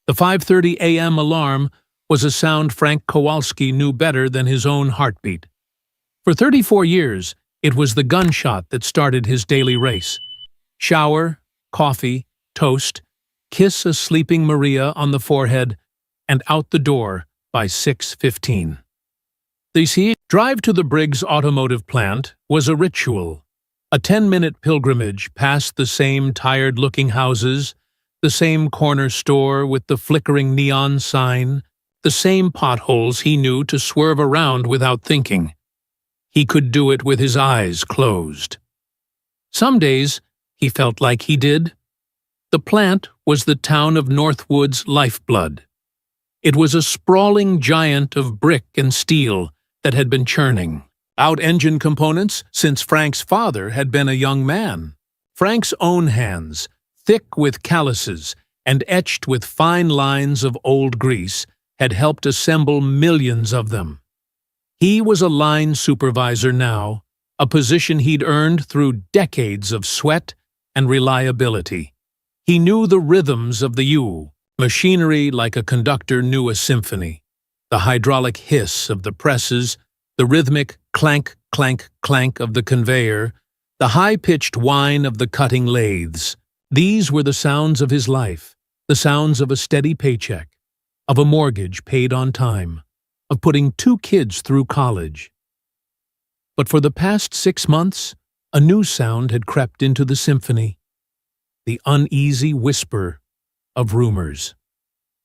The 5:30 a.m. alarm was a sound Frank Kowalski knew better than his own heartbeat. For 34 years, it was the gunshot that started his daily race. Shower, coffee, toast, kiss a sleeping Maria on the forehead, and out the door by 6:15. The drive to the Briggs automotive plant was a ritual, a 10-minute pilgrimage past the same tired-looking houses, the same corner store with the flickering neon sign, the same potholes he knew to swerve around without thinking. He could do it with his eyes closed. Some days, he felt like he did. The plant was the town of Northwood's lifeblood. It was a sprawling giant of brick and steel that had been churning out engine components since Frank's father had been a young man. Frank's own hands, thick with calluses and etched with fine lines of old grease, had helped assemble millions of them. He was a line supervisor now, a position he'd earned through decades of sweat and reliability. He knew the rhythms of the U, machinery like a conductor knew a symphony, the hydraulic hiss of the presses, the rhythmic clank, clank, clank of the conveyor, the high-pitched whine of the cutting lathes. These were the sounds of his life, the sounds of a steady paycheck, of a mortgage paid on time, of putting 2 kids through college. But for the past 6 months, a new sound had crept into the symphony, the uneasy whisper of rumors.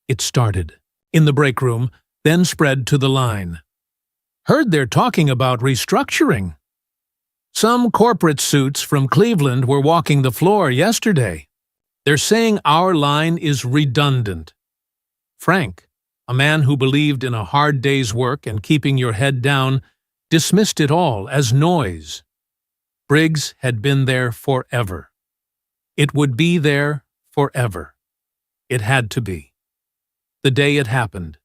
It started in the break room, then spread to the line. Heard they're talking about restructuring. Some corporate suits from Cleveland were walking the floor yesterday. They're saying our line is redundant. Frank, a man who believed in a hard day's work and keeping your head down, dismissed it all as noise. Briggs had been there forever. It would be there forever. It had to be. The day it happened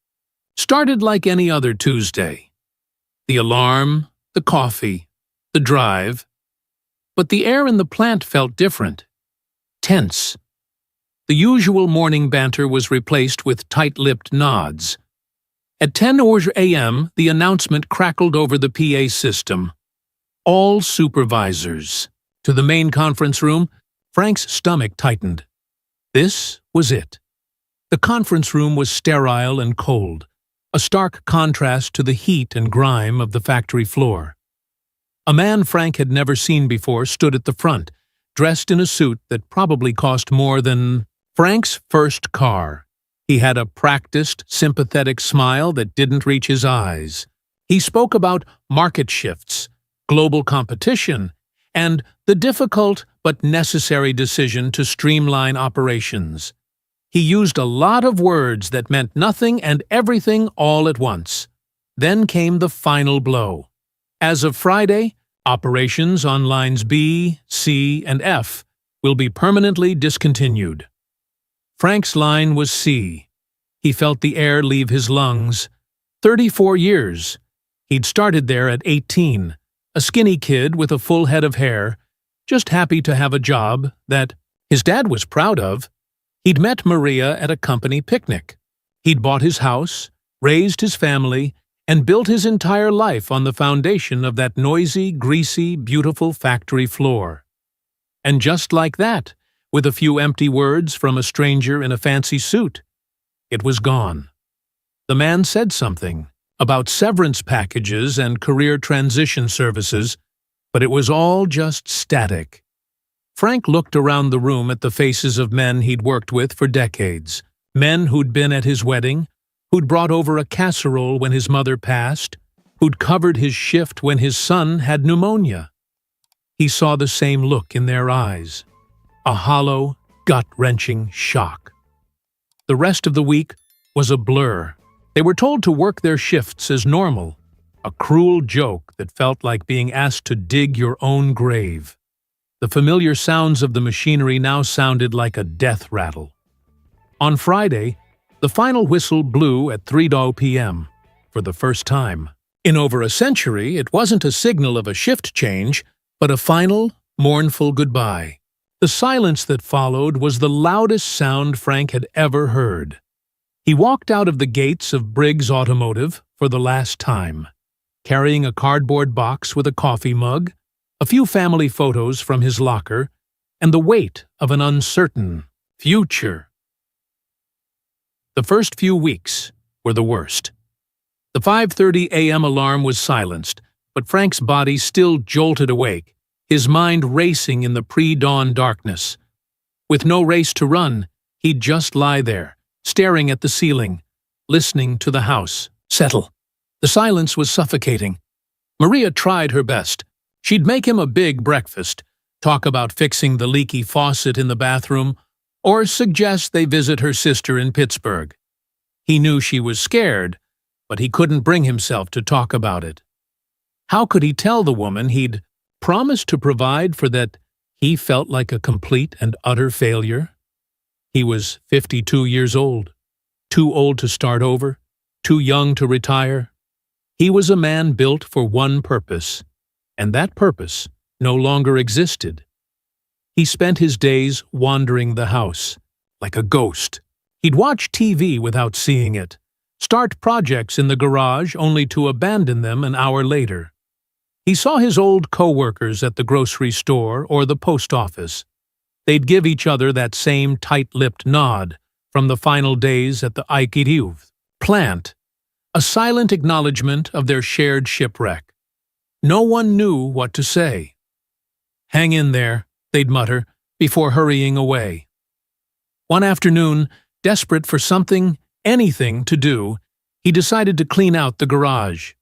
started like any other Tuesday. The alarm, the coffee, the drive. But the air in the plant felt different. Tense. The usual morning banter was replaced with tight-lipped nods. At 10 a.m., the announcement crackled over the PA system. All supervisors. To the main conference room, Frank's stomach tightened. This was it. The conference room was sterile and cold, a stark contrast to the heat and grime of the factory floor. A man Frank had never seen before stood at the front, dressed in a suit that probably cost more than Frank's first car. He had a practiced, sympathetic smile that didn't reach his eyes. He spoke about market shifts, global competition, and the difficult but necessary decision to streamline operations. He used a lot of words that meant nothing and everything all at once. Then came the final blow. As of Friday, operations on lines B, C, and F will be permanently discontinued. Frank's line was C. He felt the air leave his lungs. 34 years. He'd started there at 18, a skinny kid with a full head of hair, just happy to have a job that his dad was proud of. He'd met Maria at a company picnic. He'd bought his house, raised his family, and built his entire life on the foundation of that noisy, greasy, beautiful factory floor. And just like that, with a few empty words from a stranger in a fancy suit, it was gone. The man said something about severance packages and career transition services, but it was all just static. Frank looked around the room at the faces of men he'd worked with for decades, men who'd been at his wedding, who'd brought over a casserole when his mother passed, who'd covered his shift when his son had pneumonia. He saw the same look in their eyes, a hollow, gut-wrenching shock. The rest of the week was a blur. They were told to work their shifts as normal, a cruel joke that felt like being asked to dig your own grave. The familiar sounds of the machinery now sounded like a death rattle. On Friday, the final whistle blew at 3:00 p.m. for the first time. In over a century, it wasn't a signal of a shift change, but a final, mournful goodbye. The silence that followed was the loudest sound Frank had ever heard. He walked out of the gates of Briggs Automotive for the last time, carrying a cardboard box with a coffee mug, a few family photos from his locker, and the weight of an uncertain future. The first few weeks were the worst. The 5:30 a.m. alarm was silenced, but Frank's body still jolted awake, his mind racing in the pre-dawn darkness. With no race to run, he'd just lie there, staring at the ceiling, listening to the house settle. The silence was suffocating. Maria tried her best. She'd make him a big breakfast, talk about fixing the leaky faucet in the bathroom, or suggest they visit her sister in Pittsburgh. He knew she was scared, but he couldn't bring himself to talk about it. How could he tell the woman he'd promised to provide for that he felt like a complete and utter failure? He was 52 years old, too old to start over, too young to retire. He was a man built for one purpose, and that purpose no longer existed. He spent his days wandering the house, like a ghost. He'd watch TV without seeing it, start projects in the garage only to abandon them an hour later. He saw his old co-workers at the grocery store or the post office. They'd give each other that same tight-lipped nod from the final days at the Aikiriv plant, a silent acknowledgement of their shared shipwreck. No one knew what to say. "Hang in there," they'd mutter, before hurrying away. One afternoon, desperate for something, anything to do, he decided to clean out the garage.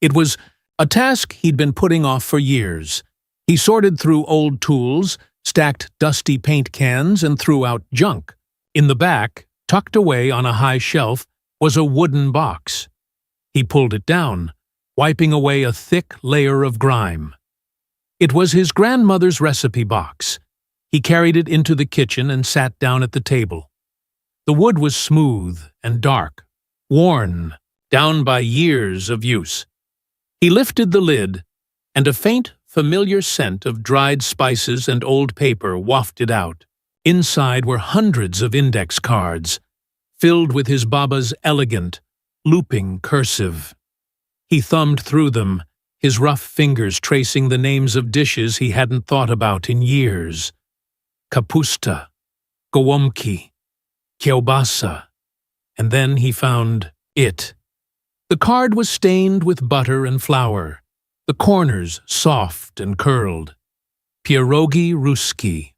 It was a task he'd been putting off for years. He sorted through old tools, stacked dusty paint cans, and threw out junk. In the back, tucked away on a high shelf, was a wooden box. He pulled it down, wiping away a thick layer of grime. It was his grandmother's recipe box. He carried it into the kitchen and sat down at the table. The wood was smooth and dark, worn down by years of use. He lifted the lid, and a faint, familiar scent of dried spices and old paper wafted out. Inside were hundreds of index cards, filled with his Baba's elegant, looping cursive. He thumbed through them, his rough fingers tracing the names of dishes he hadn't thought about in years. Kapusta, gołąbki, kiełbasa, and then he found it. The card was stained with butter and flour, the corners soft and curled. Pierogi Ruski.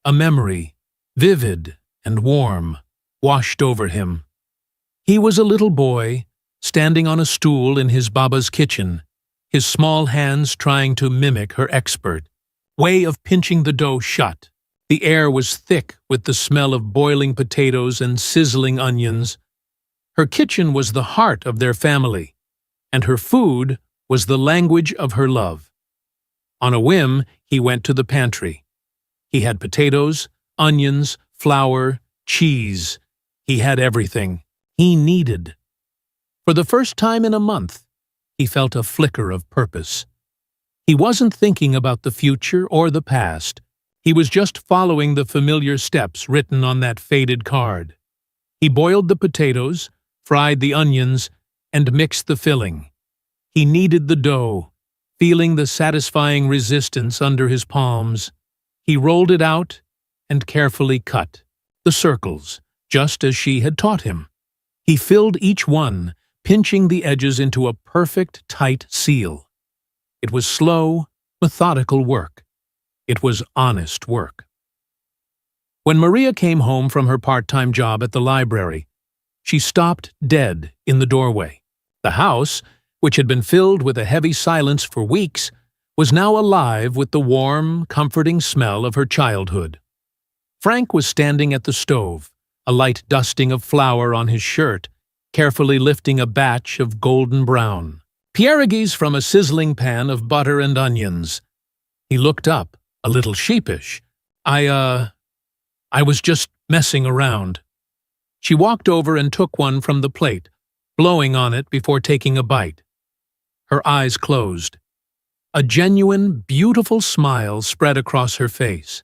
A memory, vivid and warm, washed over him. He was a little boy, standing on a stool in his Baba's kitchen, his small hands trying to mimic her expert way of pinching the dough shut. The air was thick with the smell of boiling potatoes and sizzling onions. Her kitchen was the heart of their family, and her food was the language of her love. On a whim, he went to the pantry. He had potatoes, onions, flour, cheese. He had everything he needed. For the first time in a month, he felt a flicker of purpose. He wasn't thinking about the future or the past. He was just following the familiar steps written on that faded card. He boiled the potatoes, fried the onions, and mixed the filling. He kneaded the dough, feeling the satisfying resistance under his palms. He rolled it out and carefully cut the circles, just as she had taught him. He filled each one, pinching the edges into a perfect, tight seal. It was slow, methodical work. It was honest work. When Maria came home from her part-time job at the library, she stopped dead in the doorway. The house, which had been filled with a heavy silence for weeks, was now alive with the warm, comforting smell of her childhood. Frank was standing at the stove, a light dusting of flour on his shirt, carefully lifting a batch of golden brown pierogis from a sizzling pan of butter and onions. He looked up, a little sheepish. I was just messing around." She walked over and took one from the plate, blowing on it before taking a bite. Her eyes closed. A genuine, beautiful smile spread across her face.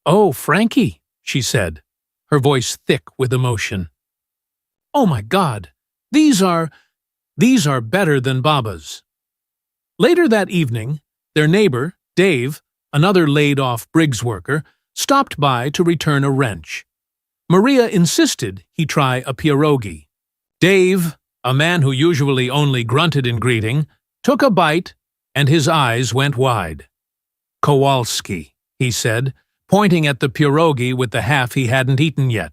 "Oh, Frankie," she said, her voice thick with emotion. "Oh my God! These are, these are better than Baba's." Later that evening, their neighbor, Dave, another laid-off Briggs worker, stopped by to return a wrench. Maria insisted he try a pierogi. Dave, a man who usually only grunted in greeting, took a bite, and his eyes went wide. "Kowalski," he said, pointing at the pierogi with the half he hadn't eaten yet.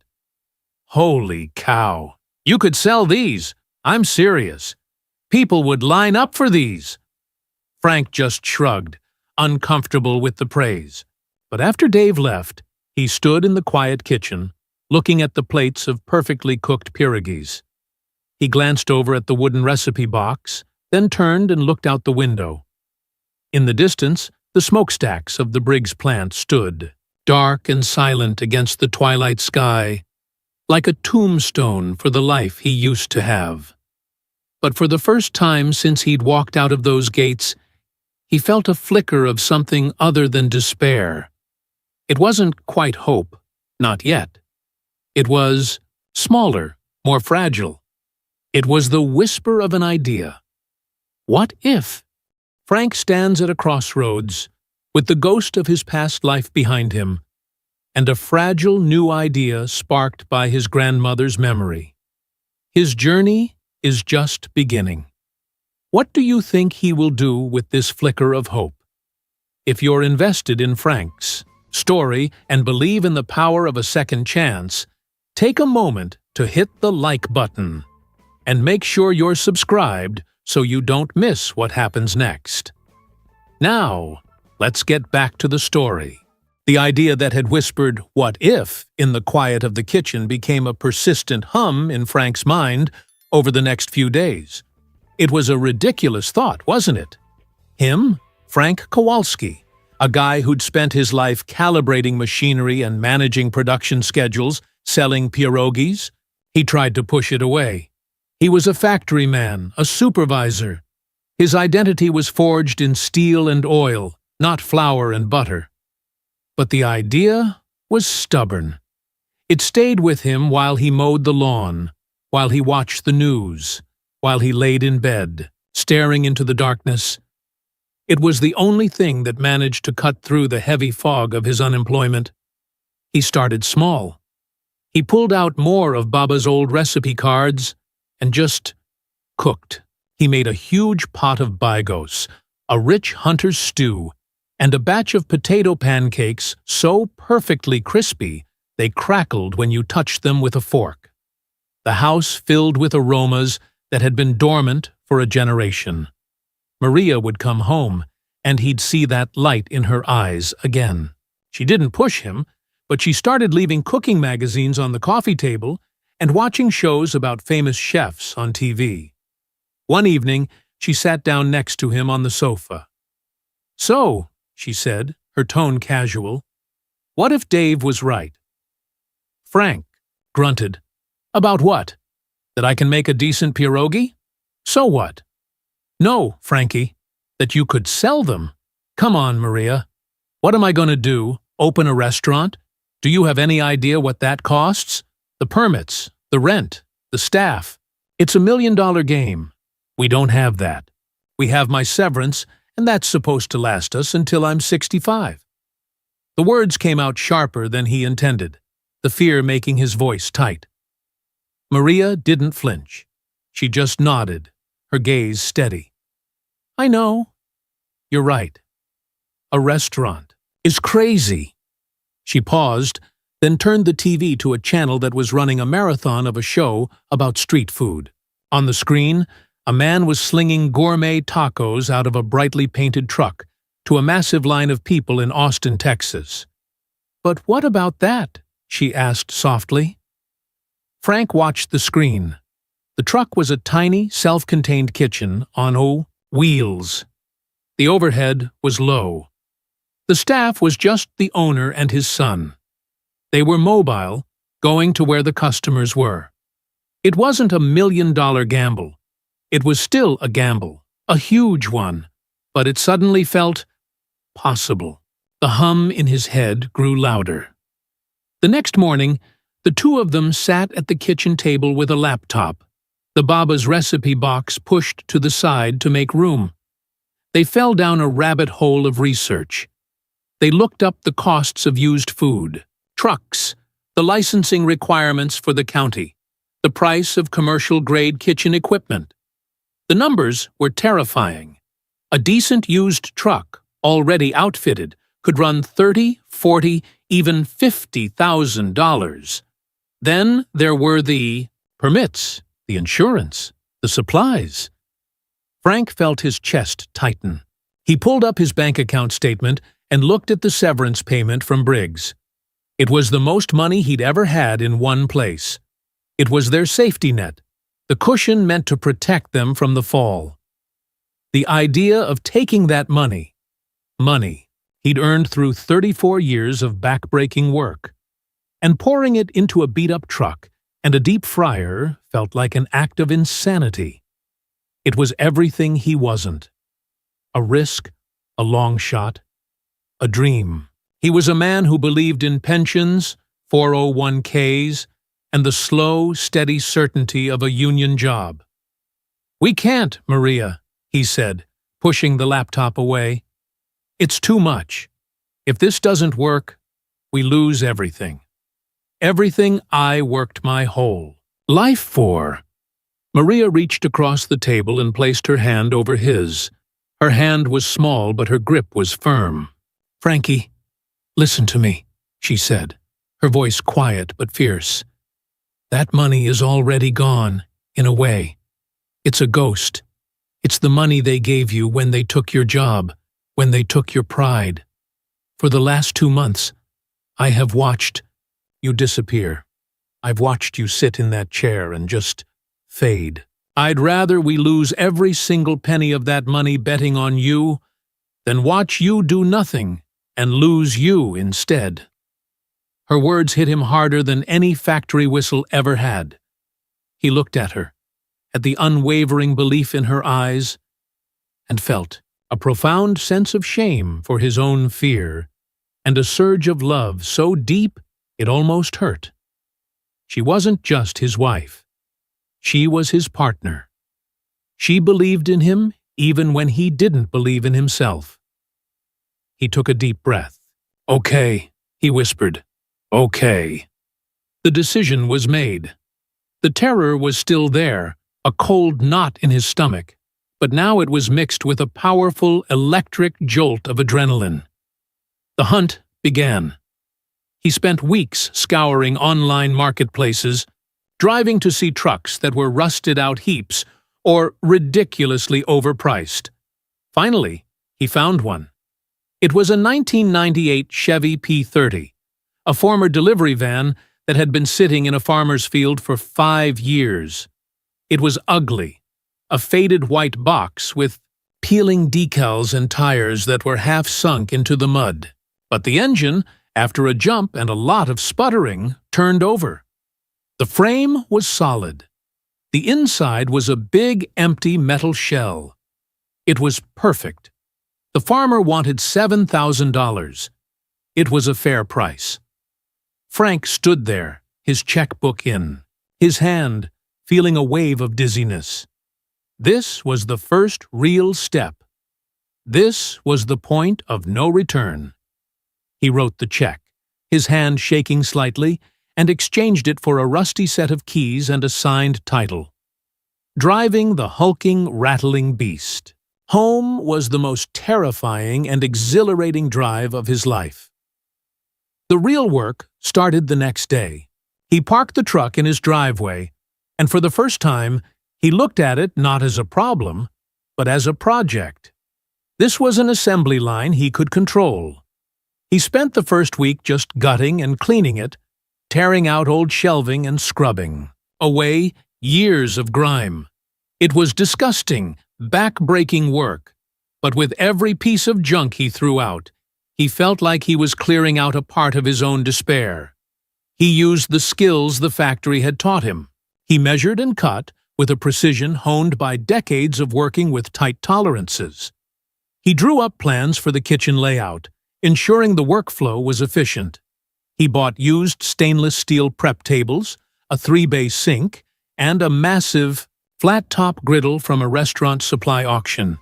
"Holy cow! You could sell these. I'm serious. People would line up for these." Frank just shrugged, uncomfortable with the praise. But after Dave left, he stood in the quiet kitchen, looking at the plates of perfectly cooked pierogis. He glanced over at the wooden recipe box, then turned and looked out the window. In the distance, the smokestacks of the Briggs plant stood, dark and silent against the twilight sky, like a tombstone for the life he used to have. But for the first time since he'd walked out of those gates, he felt a flicker of something other than despair. It wasn't quite hope, not yet. It was smaller, more fragile. It was the whisper of an idea. What if? Frank stands at a crossroads, with the ghost of his past life behind him, and a fragile new idea sparked by his grandmother's memory. His journey is just beginning. What do you think he will do with this flicker of hope? If you're invested in Frank's story and believe in the power of a second chance, take a moment to hit the like button and make sure you're subscribed so you don't miss what happens next. Now, let's get back to the story. The idea that had whispered, "What if?" in the quiet of the kitchen became a persistent hum in Frank's mind over the next few days. It was a ridiculous thought, wasn't it? Him, Frank Kowalski, a guy who'd spent his life calibrating machinery and managing production schedules, selling pierogis. He tried to push it away. He was a factory man, a supervisor. His identity was forged in steel and oil, not flour and butter. But the idea was stubborn. It stayed with him while he mowed the lawn, while he watched the news, while he laid in bed, staring into the darkness. It was the only thing that managed to cut through the heavy fog of his unemployment. He started small. He pulled out more of Baba's old recipe cards and just cooked. He made a huge pot of bigos, a rich hunter's stew, and a batch of potato pancakes so perfectly crispy they crackled when you touched them with a fork. The house filled with aromas that had been dormant for a generation. Maria would come home, and he'd see that light in her eyes again. She didn't push him, but she started leaving cooking magazines on the coffee table and watching shows about famous chefs on TV. One evening, she sat down next to him on the sofa. "So," she said, her tone casual, "what if Dave was right?" Frank grunted. "About what? That I can make a decent pierogi? So what?" "No, Frankie, that you could sell them. Come on, Maria. What am I going to do? Open a restaurant? Do you have any idea what that costs? The permits, the rent, the staff. It's $1 million game. We don't have that. We have my severance, and that's supposed to last us until I'm 65. The words came out sharper than he intended, the fear making his voice tight. Maria didn't flinch. She just nodded, her gaze steady. "I know. You're right. A restaurant is crazy." She paused, then turned the TV to a channel that was running a marathon of a show about street food. On the screen, a man was slinging gourmet tacos out of a brightly painted truck to a massive line of people in Austin, Texas. "But what about that?" she asked softly. Frank watched the screen. The truck was a tiny, self-contained kitchen on wheels. The overhead was low. The staff was just the owner and his son. They were mobile, going to where the customers were. It wasn't a $1 million gamble. It was still a gamble, a huge one, but it suddenly felt possible. The hum in his head grew louder. The next morning, The two of them sat at the kitchen table with a laptop, the Baba's recipe box pushed to the side to make room. They fell down a rabbit hole of research. They looked up the costs of used food, trucks, the licensing requirements for the county, the price of commercial-grade kitchen equipment. The numbers were terrifying. A decent used truck, already outfitted, could run $30,000, $40,000, even $50,000. Then there were the permits, the insurance, the supplies. Frank felt his chest tighten. He pulled up his bank account statement and looked at the severance payment from Briggs. It was the most money he'd ever had in one place. It was their safety net, the cushion meant to protect them from the fall. The idea of taking that money he'd earned through 34 years of back-breaking work, and pouring it into a beat-up truck and a deep fryer felt like an act of insanity. It was everything he wasn't. A risk, a long shot, a dream. He was a man who believed in pensions, 401ks, and the slow, steady certainty of a union job. "We can't, Maria," he said, pushing the laptop away. "It's too much. If this doesn't work, we lose everything. Everything I worked my whole life for." Maria reached across the table and placed her hand over his. Her hand was small, but her grip was firm. "Frankie, listen to me," she said, her voice quiet but fierce. "That money is already gone, in a way. It's a ghost. It's the money they gave you when they took your job, when they took your pride. For the last 2 months, I have watched you disappear. I've watched you sit in that chair and just fade. I'd rather we lose every single penny of that money betting on you than watch you do nothing and lose you instead." Her words hit him harder than any factory whistle ever had. He looked at her, at the unwavering belief in her eyes, and felt a profound sense of shame for his own fear and a surge of love so deep it almost hurt. She wasn't just his wife. She was his partner. She believed in him even when he didn't believe in himself. He took a deep breath. "Okay," he whispered. "Okay." The decision was made. The terror was still there, a cold knot in his stomach, but now it was mixed with a powerful electric jolt of adrenaline. The hunt began. He spent weeks scouring online marketplaces, driving to see trucks that were rusted-out heaps or ridiculously overpriced. Finally, he found one. It was a 1998 Chevy P30, a former delivery van that had been sitting in a farmer's field for 5 years. It was ugly, a faded white box with peeling decals and tires that were half sunk into the mud. But the engine, after a jump and a lot of sputtering, turned over. The frame was solid. The inside was a big, empty metal shell. It was perfect. The farmer wanted $7,000. It was a fair price. Frank stood there, his checkbook in, his hand feeling a wave of dizziness. This was the first real step. This was the point of no return. He wrote the check, his hand shaking slightly, and exchanged it for a rusty set of keys and a signed title. Driving the hulking, rattling beast. Home was the most terrifying and exhilarating drive of his life. The real work started the next day. He parked the truck in his driveway, and for the first time, he looked at it not as a problem, but as a project. This was an assembly line he could control. He spent the first week just gutting and cleaning it, tearing out old shelving and scrubbing away years of grime. It was disgusting, back-breaking work, but with every piece of junk he threw out, he felt like he was clearing out a part of his own despair. He used the skills the factory had taught him. He measured and cut with a precision honed by decades of working with tight tolerances. He drew up plans for the kitchen layout, ensuring the workflow was efficient. He bought used stainless steel prep tables, a 3-bay sink, and a massive, flat-top griddle from a restaurant supply auction.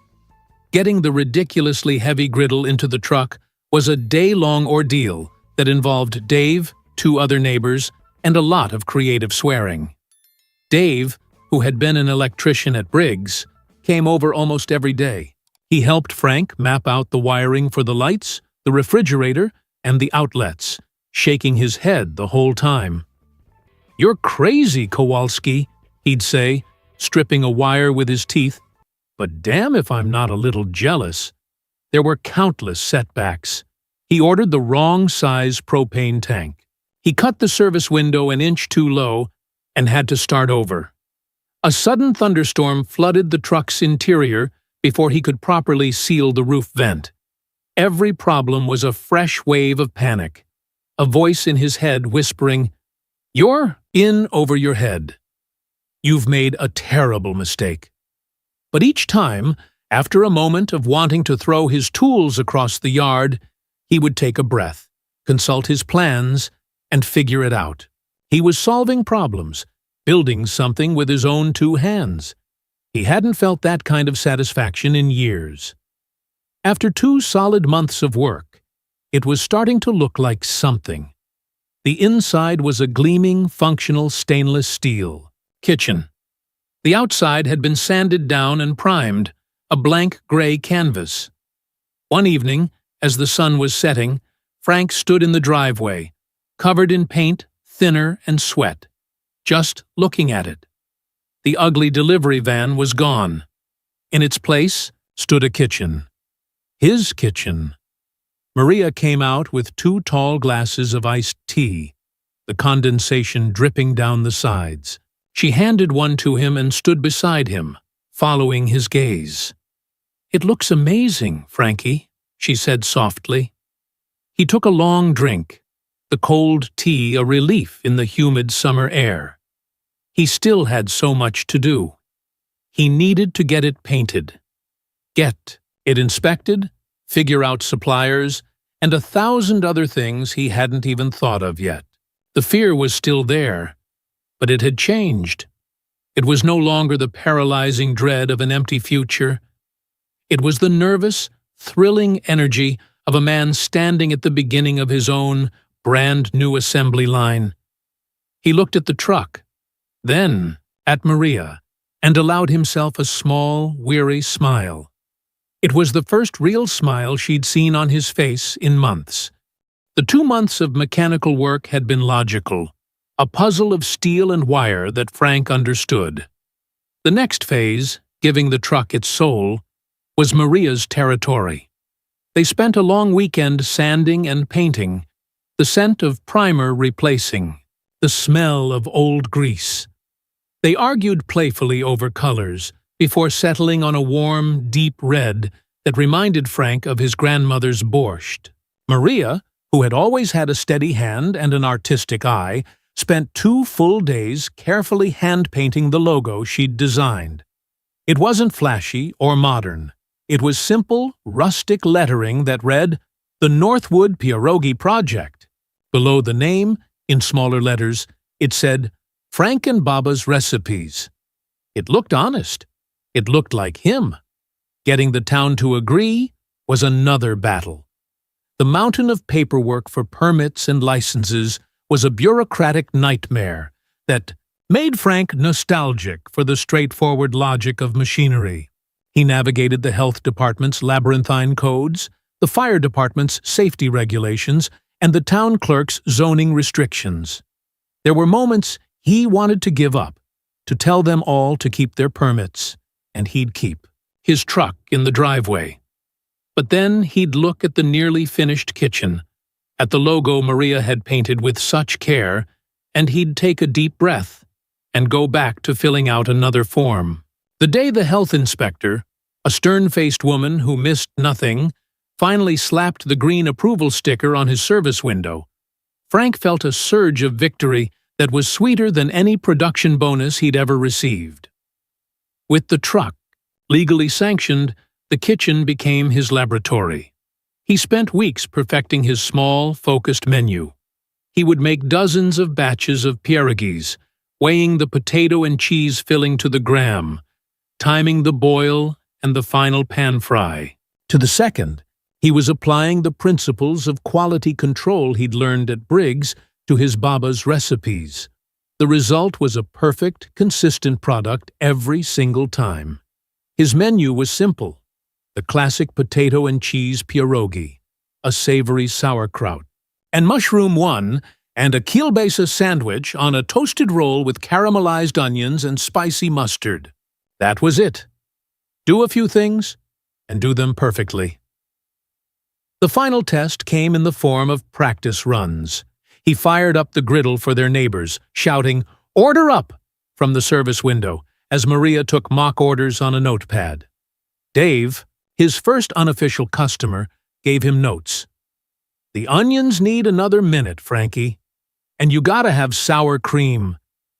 Getting the ridiculously heavy griddle into the truck was a day-long ordeal that involved Dave, 2 other neighbors, and a lot of creative swearing. Dave, who had been an electrician at Briggs, came over almost every day. He helped Frank map out the wiring for the lights, the refrigerator, and the outlets, shaking his head the whole time. "You're crazy, Kowalski," he'd say, stripping a wire with his teeth. But damn if I'm not a little jealous. There were countless setbacks. He ordered the wrong size propane tank. He cut the service window an inch too low and had to start over. A sudden thunderstorm flooded the truck's interior before he could properly seal the roof vent. Every problem was a fresh wave of panic, a voice in his head whispering, "You're in over your head. You've made a terrible mistake." But each time, after a moment of wanting to throw his tools across the yard, he would take a breath, consult his plans, and figure it out. He was solving problems, building something with his own 2 hands. He hadn't felt that kind of satisfaction in years. After 2 solid months of work, it was starting to look like something. The inside was a gleaming, functional stainless steel kitchen. The outside had been sanded down and primed, a blank gray canvas. One evening, as the sun was setting, Frank stood in the driveway, covered in paint, thinner, and sweat, just looking at it. The ugly delivery van was gone. In its place stood a kitchen. His kitchen. Maria came out with 2 tall glasses of iced tea, the condensation dripping down the sides. She handed one to him and stood beside him, following his gaze. "It looks amazing, Frankie," she said softly. He took a long drink, the cold tea a relief in the humid summer air. He still had so much to do. He needed to get it painted, get it inspected, figure out suppliers, and 1,000 other things he hadn't even thought of yet. The fear was still there, but it had changed. It was no longer the paralyzing dread of an empty future. It was the nervous, thrilling energy of a man standing at the beginning of his own brand-new assembly line. He looked at the truck, then at Maria, and allowed himself a small, weary smile. It was the first real smile she'd seen on his face in months. The 2 months of mechanical work had been logical, a puzzle of steel and wire that Frank understood. The next phase, giving the truck its soul, was Maria's territory. They spent a long weekend sanding and painting, the scent of primer replacing, the smell of old grease. They argued playfully over colors, before settling on a warm, deep red that reminded Frank of his grandmother's borscht. Maria, who had always had a steady hand and an artistic eye, spent 2 full days carefully hand-painting the logo she'd designed. It wasn't flashy or modern. It was simple, rustic lettering that read, "The Northwood Pierogi Project." Below the name, in smaller letters, it said, "Frank and Baba's Recipes." It looked honest. It looked like him. Getting the town to agree was another battle. The mountain of paperwork for permits and licenses was a bureaucratic nightmare that made Frank nostalgic for the straightforward logic of machinery. He navigated the health department's labyrinthine codes, the fire department's safety regulations, and the town clerk's zoning restrictions. There were moments he wanted to give up, to tell them all to keep their permits, and he'd keep his truck in the driveway. But then he'd look at the nearly finished kitchen, at the logo Maria had painted with such care, and he'd take a deep breath and go back to filling out another form. The day the health inspector, a stern-faced woman who missed nothing, finally slapped the green approval sticker on his service window, Frank felt a surge of victory that was sweeter than any production bonus he'd ever received. With the truck, legally sanctioned, the kitchen became his laboratory. He spent weeks perfecting his small, focused menu. He would make dozens of batches of pierogies, weighing the potato and cheese filling to the gram, timing the boil and the final pan fry. To the second, he was applying the principles of quality control he'd learned at Briggs to his Baba's recipes. The result was a perfect, consistent product every single time. His menu was simple: the classic potato and cheese pierogi, a savory sauerkraut, and mushroom one, and a kielbasa sandwich on a toasted roll with caramelized onions and spicy mustard. That was it. Do a few things, and do them perfectly. The final test came in the form of practice runs. He fired up the griddle for their neighbors, shouting, "Order up!" from the service window, as Maria took mock orders on a notepad. Dave, his first unofficial customer, gave him notes. "The onions need another minute, Frankie. And you gotta have sour cream.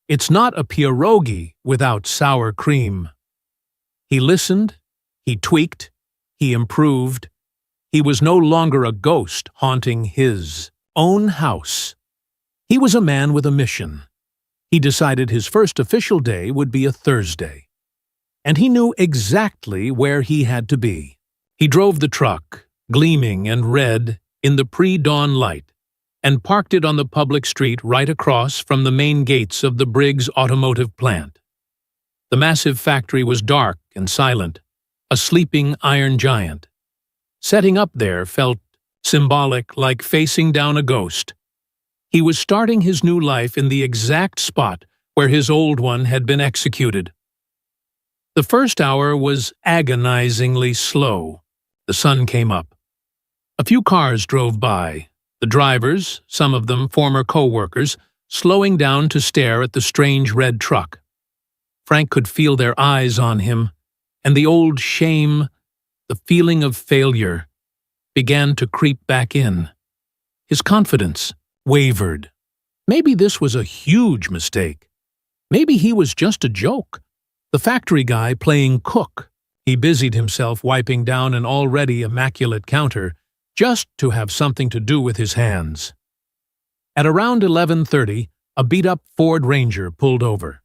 It's not a pierogi without sour cream." He listened, he tweaked, he improved. He was no longer a ghost haunting his own house. He was a man with a mission. He decided his first official day would be a Thursday. And he knew exactly where he had to be. He drove the truck, gleaming and red in the pre-dawn light, and parked it on the public street right across from the main gates of the Briggs automotive plant. The massive factory was dark and silent, a sleeping iron giant. Setting up there felt symbolic, like facing down a ghost. He was starting his new life in the exact spot where his old one had been executed. The first hour was agonizingly slow. The sun came up. A few cars drove by, the drivers, some of them former co-workers, slowing down to stare at the strange red truck. Frank could feel their eyes on him, and the old shame, the feeling of failure, began to creep back in. His confidence wavered. Maybe this was a huge mistake. Maybe he was just a joke, the factory guy playing cook. He busied himself wiping down an already immaculate counter just to have something to do with his hands. At around 11:30, a beat-up Ford Ranger pulled over.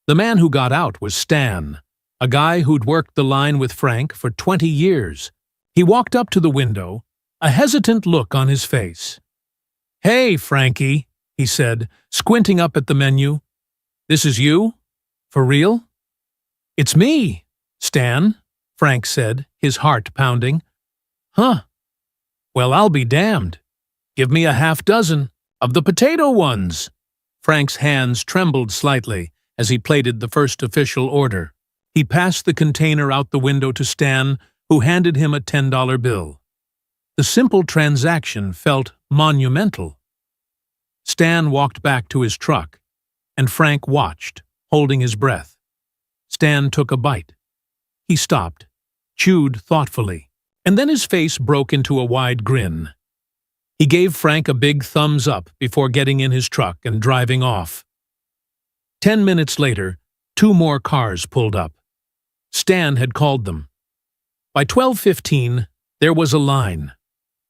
The man who got out was Stan, a guy who'd worked the line with Frank for 20 years. He walked up to the window, a hesitant look on his face. "Hey, Frankie," he said, squinting up at the menu. "This is you? For real?" "It's me, Stan," Frank said, his heart pounding. "Huh. Well, I'll be damned. Give me a half dozen of the potato ones." Frank's hands trembled slightly as he plated the first official order. He passed the container out the window to Stan, who handed him a $10 bill. The simple transaction felt monumental. Stan walked back to his truck, and Frank watched, holding his breath. Stan took a bite. He stopped, chewed thoughtfully, and then his face broke into a wide grin. He gave Frank a big thumbs up before getting in his truck and driving off. 10 minutes later, 2 more cars pulled up. Stan had called them. By 12:15, there was a line.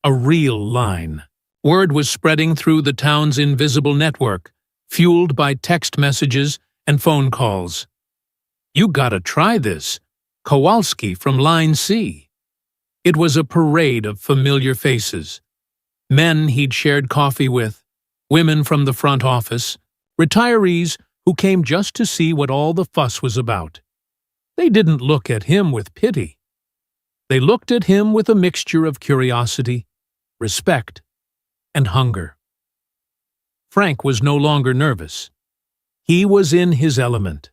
A real line. Word was spreading through the town's invisible network, fueled by text messages and phone calls. "You gotta try this. Kowalski from Line C." It was a parade of familiar faces. Men he'd shared coffee with, women from the front office, retirees who came just to see what all the fuss was about. They didn't look at him with pity. They looked at him with a mixture of curiosity, respect, and hunger. Frank was no longer nervous. He was in his element.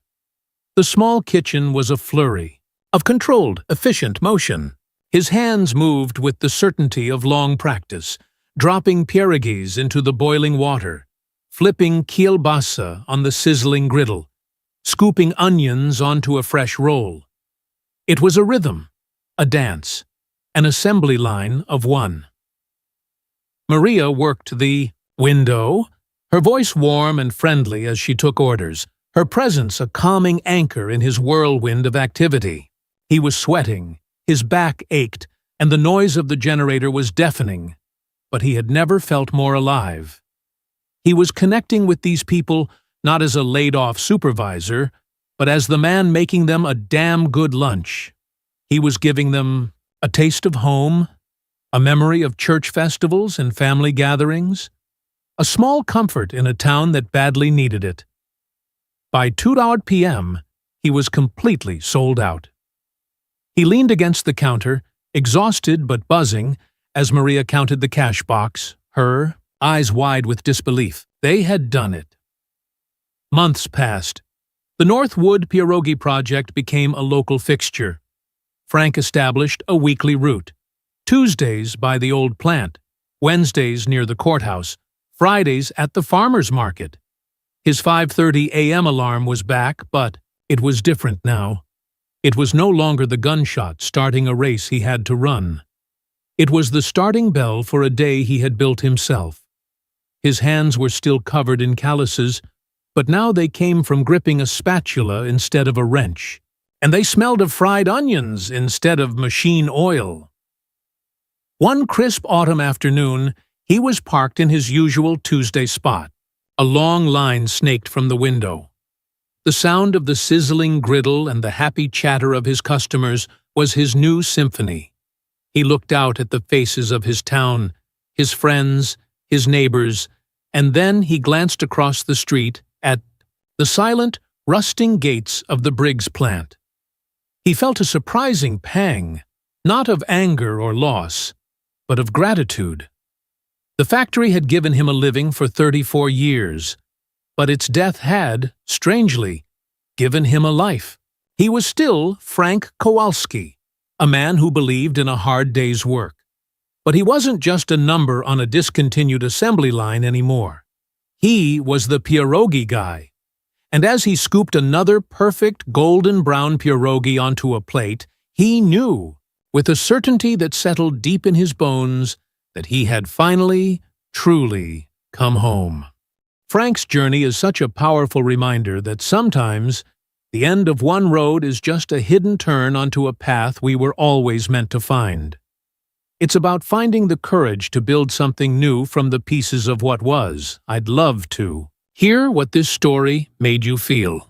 The small kitchen was a flurry of controlled, efficient motion. His hands moved with the certainty of long practice, dropping pierogies into the boiling water, flipping kielbasa on the sizzling griddle, scooping onions onto a fresh roll. It was a rhythm, a dance, an assembly line of one. Maria worked the window, her voice warm and friendly as she took orders, her presence a calming anchor in his whirlwind of activity. He was sweating, his back ached, and the noise of the generator was deafening, but he had never felt more alive. He was connecting with these people not as a laid-off supervisor, but as the man making them a damn good lunch. He was giving them a taste of home, a memory of church festivals and family gatherings, a small comfort in a town that badly needed it. By 2 p.m., he was completely sold out. He leaned against the counter, exhausted but buzzing, as Maria counted the cash box, her eyes wide with disbelief. They had done it. Months passed. The Northwood Pierogi project became a local fixture. Frank established a weekly route. Tuesdays by the old plant, Wednesdays near the courthouse, Fridays at the farmer's market. His 5:30 a.m. alarm was back, but it was different now. It was no longer the gunshot starting a race he had to run. It was the starting bell for a day he had built himself. His hands were still covered in calluses, but now they came from gripping a spatula instead of a wrench, and they smelled of fried onions instead of machine oil. One crisp autumn afternoon, he was parked in his usual Tuesday spot. A long line snaked from the window. The sound of the sizzling griddle and the happy chatter of his customers was his new symphony. He looked out at the faces of his town, his friends, his neighbors, and then he glanced across the street at the silent, rusting gates of the Briggs plant. He felt a surprising pang, not of anger or loss, but of gratitude. The factory had given him a living for 34 years, but its death had, strangely, given him a life. He was still Frank Kowalski, a man who believed in a hard day's work. But he wasn't just a number on a discontinued assembly line anymore. He was the pierogi guy. And as he scooped another perfect golden brown pierogi onto a plate, he knew, with a certainty that settled deep in his bones, that he had finally, truly come home. Frank's journey is such a powerful reminder that sometimes the end of one road is just a hidden turn onto a path we were always meant to find. It's about finding the courage to build something new from the pieces of what was. I'd love to hear what this story made you feel.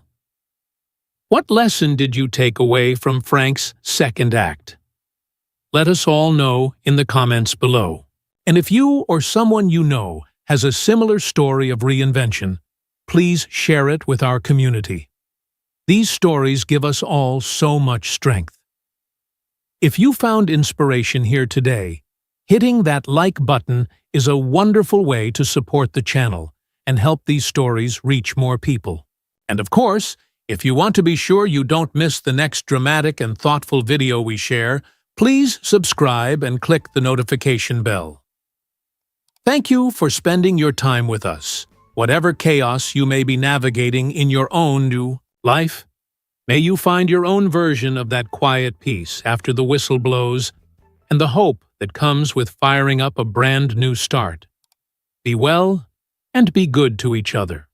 What lesson did you take away from Frank's second act? Let us all know in the comments below. And if you or someone you know has a similar story of reinvention, please share it with our community. These stories give us all so much strength. If you found inspiration here today, hitting that like button is a wonderful way to support the channel and help these stories reach more people. And of course, if you want to be sure you don't miss the next dramatic and thoughtful video we share, please subscribe and click the notification bell. Thank you for spending your time with us. Whatever chaos you may be navigating in your own new life, may you find your own version of that quiet peace after the whistle blows and the hope that comes with firing up a brand new start. Be well and be good to each other.